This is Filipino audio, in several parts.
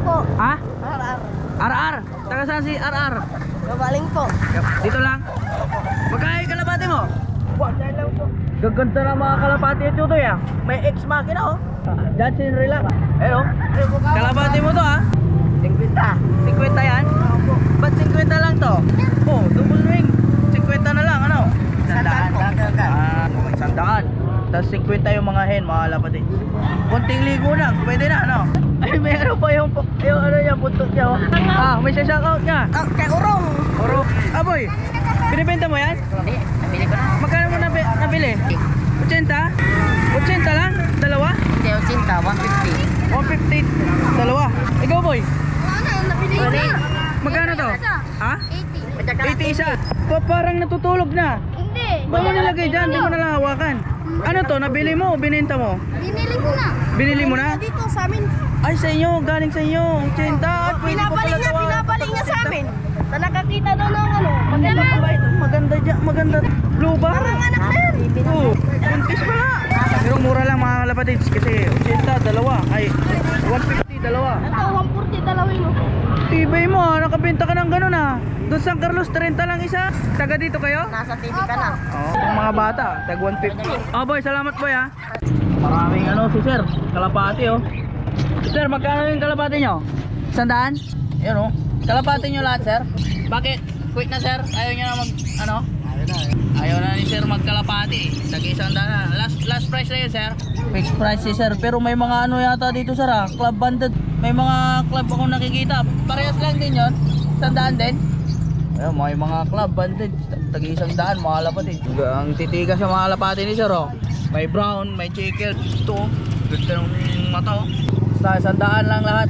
po. Ha? RR. RR. Taga saan si RR? Gabaling po. Dito lang. Magkaya kalapati mo? Dahil lang po. Gaganda ng mga kalapati ito to ya. May X makina oh. Dad sin relax. Hello. Kalapati mo to ha? 50. 50 yan? Opo. Ba't 50 lang to? Oh, double ring. 50 na lang ano? Sandaan po. May sandaan. Tapos 50 yung mga hen, mga kalapati. Kunting ligo lang, pwede na ano? Ay, may ano pa yung ano niya, buntot niya oh. May shoutout niya. Kay Urong. Oro. Boy, binibenta mo yan? Hindi, nabili ko na. Magkano mo nabili? 80? 80 lang? Dalawa? Hindi, 80, 150. 150, dalawa. Ikaw boy, Nabili ko na. magkano to? Ha? 80. 80 isa. Parang natutulog na. Hindi. Ba't mo nilagay dyan? Hindi mo nalang hawakan. Ano to? Nabili mo o binenta mo? Binili ko na. Binili mo na? Dito sa amin. Ay sa inyo, galing sa inyo. 80 at pwede pa pala Pinabalik niya sa amin. Na nakakita daw ng ano. Maganda pala ito. Maganda dyan. Maganda. Blue ba? Parang anak na yan. Oo. Buntis pala. Pero mura lang mga kalapatids. Kasi 80, dalawa. Ay, 150, dalawa. Ito, 140 dalawin mo. Tibay mo ah. Nakabenta ka ng ganun ah. Doon San Carlos, 30 lang isa. Taga dito kayo? Nasa TV ka na. Oo. Yung mga bata, tag 150. Oh boy, salamat boy ah. Maraming ano si sir. Kalapati oh. Sir, magkano yung kalapati nyo? 100? Yan oh. Kalapati nyo lahat sir? Bakit? Quit na sir? Ayaw nyo na mag ano? Ayaw na ni sir magkalapati. Tagi 100 na. Last price na yun sir? Fixed price si sir. Pero may mga ano yata dito sir ah. Club banded. May mga club akong nakikita. Parehas lang din yun? 100 din? Ayun, may mga club banded. Tagi 100 mga kalapati. Ang titigas sa mga kalapati ni sir oh. May brown, may chicken. Ito oh. Ganda ng mata oh. Basta 100 lang lahat.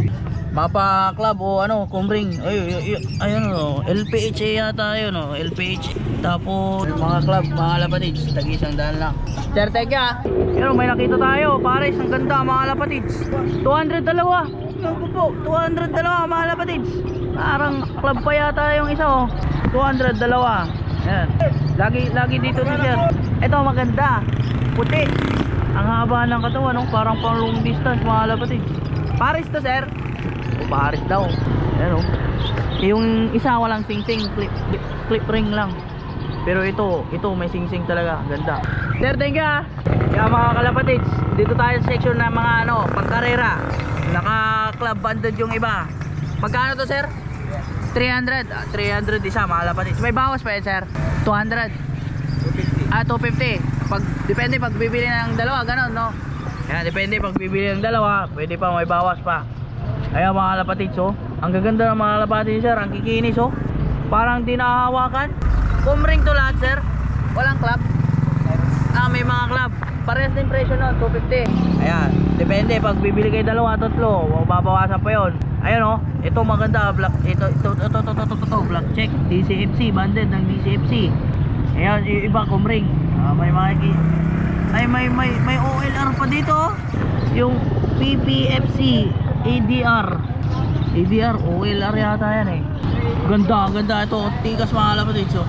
Mapa club o ano, kumring. Ayun oh, LPH yata yun oh, LPH. Tapos mga club, mga kalapatids, tagi 100 lang. Sir, thank you ah. Pero may nakita tayo, pares, ang ganda mga kalapatids. 200 dalawa. Ano po, 200 dalawa mga kalapatids. Parang club pa yata yung isa oh. 200 dalawa. Ayan. Lagi dito si sir. Ito maganda. Puti. Ang haba ng katawan no? Parang pang long distance mga kalapatids. Pares to sir. Paris daw. Ayan o. Yung isa walang sing-sing, clip ring lang. Pero ito may sing-sing talaga. Ganda. Sir, thank you ah. Kaya mga kalapatids, dito tayo sa section ng mga ano, pangkarera. Naka club banded yung iba. Magkano to sir? 300. 300 isa mga kalapatids. May bawas pa yan sir? 200. 250. Depende pag bibili ng dalawa, ganon no? Yan, depende pag bibili ng dalawa, pwede pa may bawas pa. Ayan mga kalapatids oh. Ang gaganda ng mga kalapatids sir. Ang kikinis oh. Parang di nahahawakan. Kumring to lahat sir. Walang club. May mga club. Parehas din presyo nun 250. Ayan. Depende pag bibili kayo dalawa, tatlo, babawasan pa yun. Ayan oh. Ito maganda black. Ito black check DCFC. Banded ng DCFC. Ayan iba kumring. May mga may OLR pa dito oh. Yung PPFC ADR OLR yata yan eh. Ganda ito. Tikas mga kalapatids oh.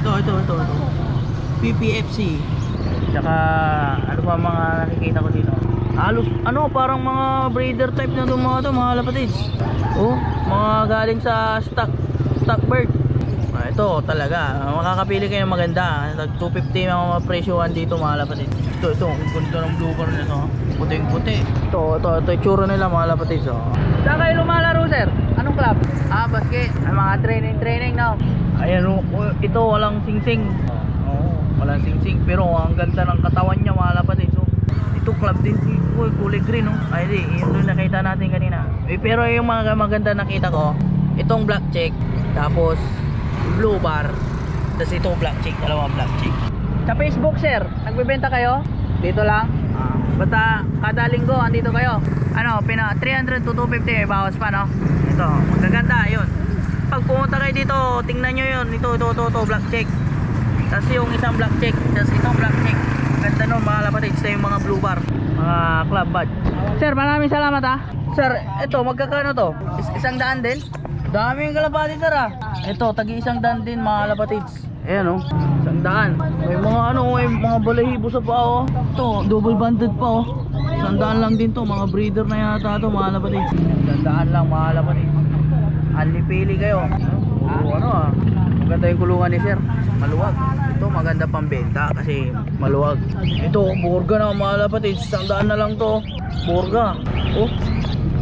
Ito PPFC. Tsaka ano pa mga nakikita ko dito. Halos ano parang mga breeder type na itong mga kalapatids. Oh, mga galing sa stock bird. Ito talaga makakapili kayo ng maganda. 250 mga presyohan dito mga kalapatids. Ito ang ganda ng blue bar nito. Puting-puti. Ito itsura nila mga kalapatids oh. Saan kayo lumalaro sir? Anong club? Basket. Ay, mga training no. Ayan oh, ito walang sing-sing. Walang sing-sing pero ang ganda ng katawan niya mga kalapatids oh. Ito club din kulay green oh. Ay di, yun nakita natin kanina. Pero yung mga maganda nakita ko, itong black check, tapos blue bar, tapos itong black check, dalawang black check. Sa Facebook sir, nagbebenta kayo? Dito lang? Basta kada linggo andito kayo. Ano, 300 to 250 bawas pa no? Ito, magaganda yun. Pag pumunta kayo dito, tingnan nyo yun. Ito black check. Tapos yung isang black check, tapos itong black check. Ganda nun mga kalapatids. Ito yung mga blue bar, mga club badge. Sir, maraming salamat ha. Sir, ito magkakano to? 100 din? Dami yung kalapati sir ha. Ito, tagi 100 din mga kalapatids. Ayan oh, 100. May mga ano, may mga balahibo sa paa oh. Ito, double banded pa oh. 100 lang din to, mga breeder na yata to mga kapatid. 100 lang mga kapatid. Anli pili kayo. Maganda yung kulungan ni sir, maluwag. Ito maganda pang benta kasi maluwag. Ito burga na mga kapatid, 100 na lang to. Burga. Oh,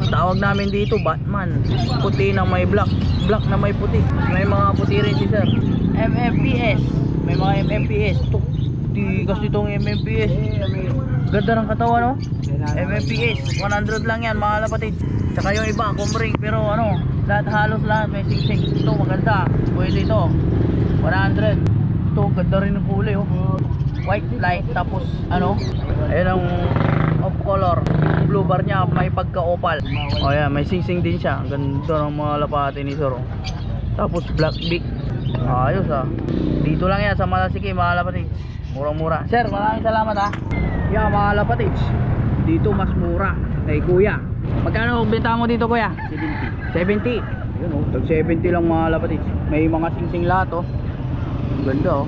tawag namin dito Batman. Puti na may black, black na may puti. May mga puti rin si sir. MMPS, may mga MMPS. Tigas nitong MMPS. Ganda ng katawan, no? MMPS 100 lang yan mga kapatid. Tsaka yung iba kumbring, pero ano, lahat halos lahat may sing-sing. Ito maganda, pwede ito 100. Ito ganda rin ng kulay, oh. White light, tapos ano, ayun ang off color. Blue bar niya may pagka-opal. Oh yeah, may sing-sing din siya. Ganda ng mga lapati ni sir, oh. Tapos black beak. Ayos ah. Dito lang yan sa Malasiki mga lapati. Murang-mura. Sir, maraming salamat ha. Yeah, mga lapati. Dito mas mura kay kuya. Magkano benta mo dito kuya? 70. 70. Yun oh, tag 70 lang mga lapatid. May mga sing-sing lahat oh. Ganda oh.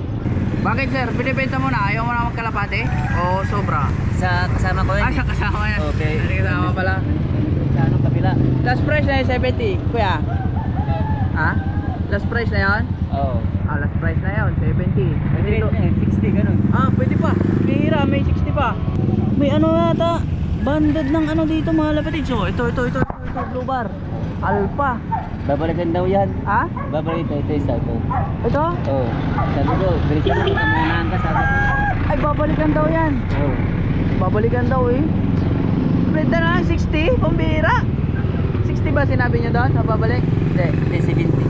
Bakit sir? Binibenta mo na? Ayaw mo na magkalapate? O sobra? Sa kasama ko yun. Sa kasama yan. Okay. Kasama pala. Sa anong kabila? Last price na yun 70 kuya. Ha? Last price na yun? Oo. Last price na yun 70. Pwede 60 ganun. Pwede pa. Hira, may 60 pa. May ano yata, banded ng ano dito mga lapatid. So ito blue bar Alpha. Babalikan daw yan. Ha? Babalikan ito isa ito. Ito? Oo. Sabi ko, bilisan mo na muna ka sabi ko. Ay babalikan daw yan. Oo. Babalikan daw eh. Benta na lang 60, pambira. 60 ba sinabi niyo doon sa babalik? Hindi,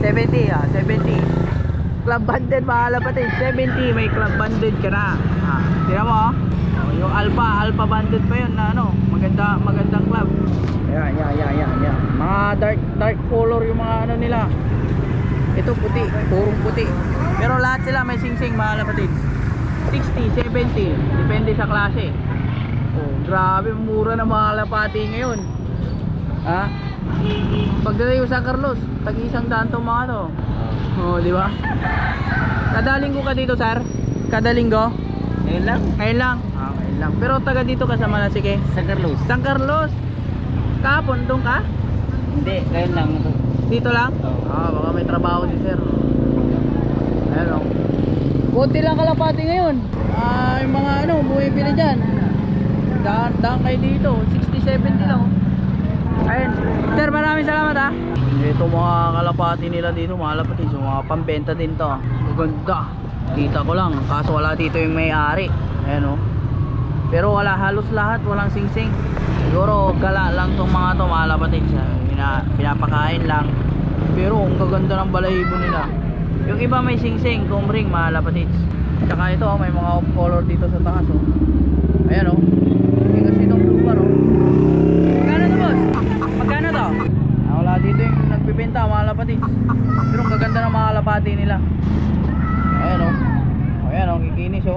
70. 70. Club banded mga lapatid. 70, may club banded ka na. Tira mo oh. Yung Alpha banded pa yun na ano, magandang club. Yan. Mga dark color yung mga ano nila. Ito puti, purong puti. Pero lahat sila may sing-sing mga lapatid. 60, 70, depende sa klase. Oh, grabe mura na mga lapati ngayon. Ha? Pagdating sa Carlos, tag-100 tong mga to. Oh, di ba? Kada linggo ka dito, sir? Kada linggo? Ngayon lang? Ngayon lang. Ngayon lang. Pero taga dito ka sa Malasiki? San Carlos. San Carlos. Kahapon doon ka? Hindi, ngayon lang. Dito lang? Oo. Baka may trabaho si sir. Ayan o. Kunti lang kalapati ngayon. Yung mga ano, bumibili dyan. Daan kayo dito. 60-70 lang. Ayun. Sir, maraming salamat ha. Ito mga kalapati nila dito, mga kalapati. So mga pambenta din to. Maganda. Kita ko lang. Kaso wala dito yung may-ari. Ayan o. Pero wala, halos lahat. Walang sing-sing. Siguro gala lang tong mga to, mga kalapati. Pinapakain lang. Pero ang gaganda ng balahibo nila. Yung iba may sing-sing, kumbring, mga kalapati. Tsaka ito, may mga off color dito sa taas o. Ayan o. Kasi itong blue bar o. Magkano to boss? Magkano to? Wala dito yung nagbibenta mga lapati. Pero ang gaganda ng mga lapati nila. Ayan o. Ayan o, kikinis o.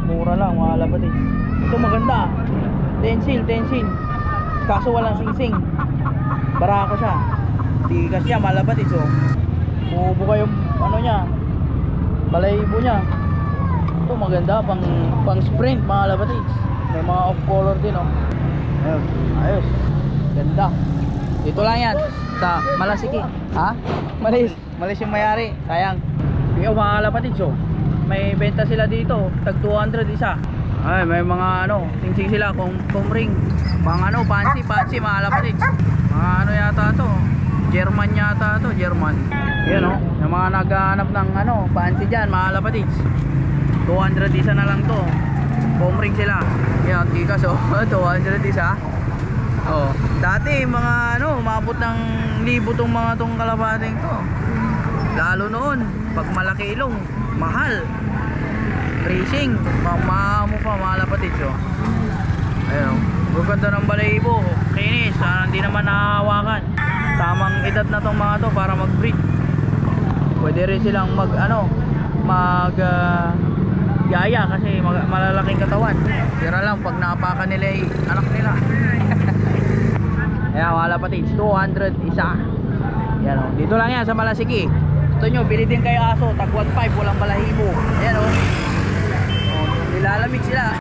Mura lang mga lapati. Ito maganda. Tensil. Kaso walang sing-sing. Barako siya. Tigas niya mga lapati. So bubuka yung ano niya, balahibo niya. Ito maganda pang sprint mga lapati. May mga off color din o. Ayos. Ganda. Dito lang yan sa Malasiki. Ha? Malis yung mayari. Sayang. Yung mga kalapatid so, may benta sila dito. Tag 200 isa. Ay, may mga ano, sing-sing sila kung ring. Pang ano, fancy mga kalapatid. Mga ano yata to. German yata to, German. Yan o. Yung mga naghahanap ng ano, fancy dyan mga kalapatid. 200 isa na lang to. Ring sila. Yan, tikas o. 200 isa. Oh, dati mga ano, umabot ng 1,000 tong mga tong kalabating to. Lalo noon, pag malaki ilong, mahal. Racing, mamamo pa mga lapatid oh. Ayun, gaganda ng balahibo, kinis, hindi naman nahahawakan. Tamang edad na tong mga to para mag-breed. Pwede rin silang yaya kasi malalaking katawan. Pero lang pag naapakan nila ay anak nila. Ayan mga lapatid, 200 isa. Ayan o, dito lang yan sa Malasiki. Gusto nyo, bili din kayo aso, tag 1.5, walang balahibo. Ayan o, nilalamig sila.